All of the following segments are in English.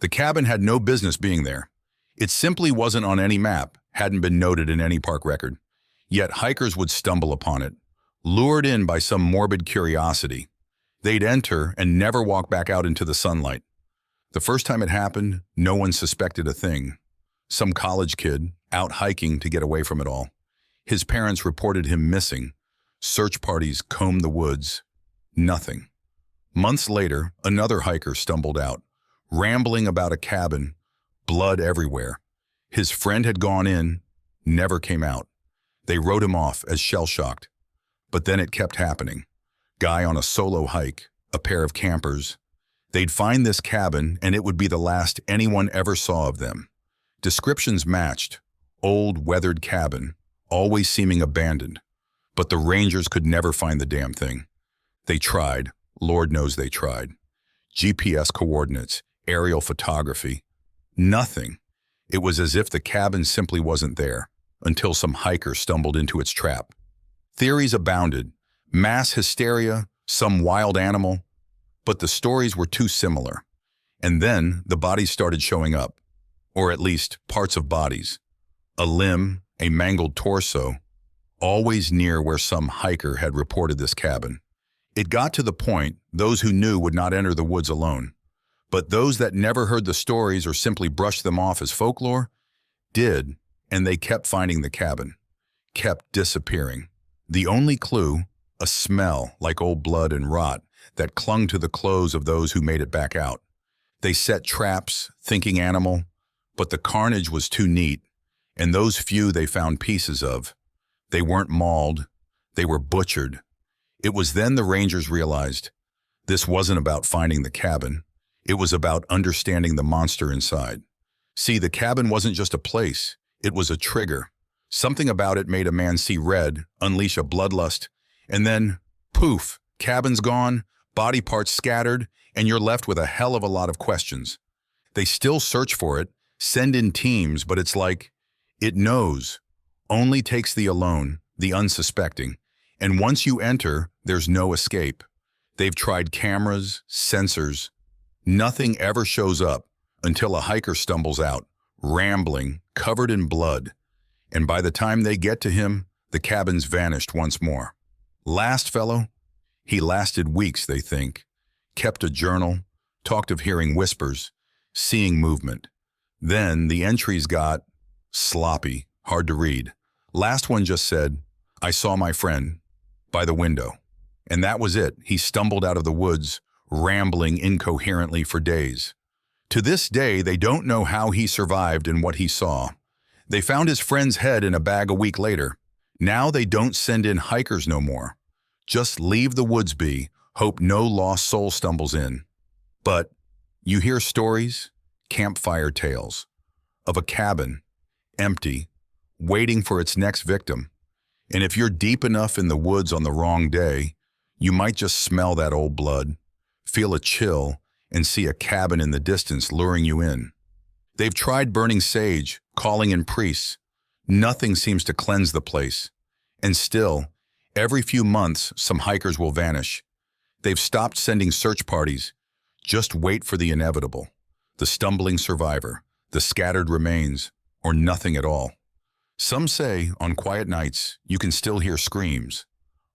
The cabin had no business being there. It simply wasn't on any map, hadn't been noted in any park record. Yet hikers would stumble upon it, lured in by some morbid curiosity. They'd enter and never walk back out into the sunlight. The first time it happened, no one suspected a thing. Some college kid, out hiking to get away from it all. His parents reported him missing. Search parties combed the woods. Nothing. Months later, another hiker stumbled out, rambling about a cabin, blood everywhere. His friend had gone in, never came out. They wrote him off as shell-shocked. But then it kept happening. Guy on a solo hike, a pair of campers. They'd find this cabin and it would be the last anyone ever saw of them. Descriptions matched. Old, weathered cabin, always seeming abandoned. But the rangers could never find the damn thing. They tried. Lord knows they tried. GPS coordinates, aerial photography. Nothing. It was as if the cabin simply wasn't there, until some hiker stumbled into its trap. Theories abounded. Mass hysteria, some wild animal. But the stories were too similar. And then the bodies started showing up. Or at least parts of bodies. A limb, a mangled torso, always near where some hiker had reported this cabin. It got to the point those who knew would not enter the woods alone. But those that never heard the stories or simply brushed them off as folklore did, and they kept finding the cabin, kept disappearing. The only clue, a smell like old blood and rot that clung to the clothes of those who made it back out. They set traps, thinking animal, but the carnage was too neat, and those few they found pieces of. They weren't mauled, they were butchered. It was then the rangers realized this wasn't about finding the cabin. It was about understanding the monster inside. See, the cabin wasn't just a place, it was a trigger. Something about it made a man see red, unleash a bloodlust, and then, poof, cabin's gone, body parts scattered, and you're left with a hell of a lot of questions. They still search for it, send in teams, but it's like, it knows, only takes the alone, the unsuspecting. And once you enter, there's no escape. They've tried cameras, sensors. Nothing ever shows up until a hiker stumbles out, rambling, covered in blood. And by the time they get to him, the cabin's vanished once more. Last fellow? He lasted weeks, they think. Kept a journal, talked of hearing whispers, seeing movement. Then the entries got sloppy, hard to read. Last one just said, "I saw my friend by the window." And that was it. He stumbled out of the woods, rambling incoherently for days. To this day, they don't know how he survived and what he saw. They found his friend's head in a bag a week later. Now they don't send in hikers no more. Just leave the woods be, hope no lost soul stumbles in. But you hear stories, campfire tales, of a cabin, empty, waiting for its next victim. And if you're deep enough in the woods on the wrong day, you might just smell that old blood, feel a chill, and see a cabin in the distance luring you in. They've tried burning sage, calling in priests. Nothing seems to cleanse the place. And still, every few months, some hikers will vanish. They've stopped sending search parties. Just wait for the inevitable. The stumbling survivor, the scattered remains, or nothing at all. Some say, on quiet nights, you can still hear screams.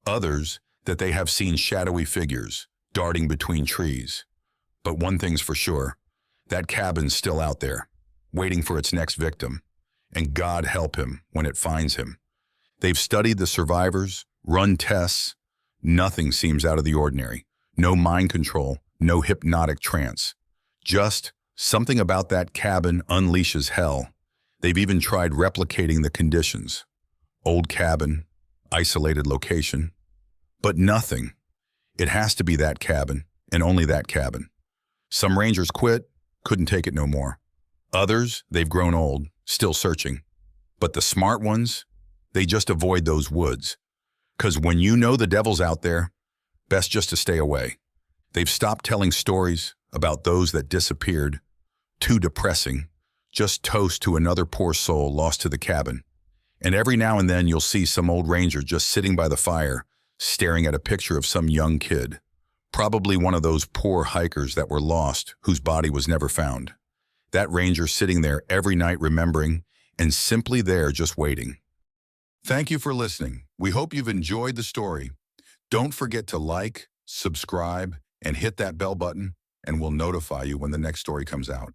Others, that they have seen shadowy figures, darting between trees. But one thing's for sure, that cabin's still out there, waiting for its next victim. And God help him when it finds him. They've studied the survivors, run tests. Nothing seems out of the ordinary. No mind control, no hypnotic trance. Just something about that cabin unleashes hell. They've even tried replicating the conditions. Old cabin, isolated location. But nothing. It has to be that cabin, and only that cabin. Some rangers quit, couldn't take it no more. Others, they've grown old, still searching. But the smart ones, they just avoid those woods. 'Cause when you know the devil's out there, best just to stay away. They've stopped telling stories about those that disappeared. Too depressing. Just toast to another poor soul lost to the cabin. And every now and then you'll see some old ranger just sitting by the fire, staring at a picture of some young kid. Probably one of those poor hikers that were lost, whose body was never found. That ranger sitting there every night remembering and simply there just waiting. Thank you for listening. We hope you've enjoyed the story. Don't forget to like, subscribe, and hit that bell button, and we'll notify you when the next story comes out.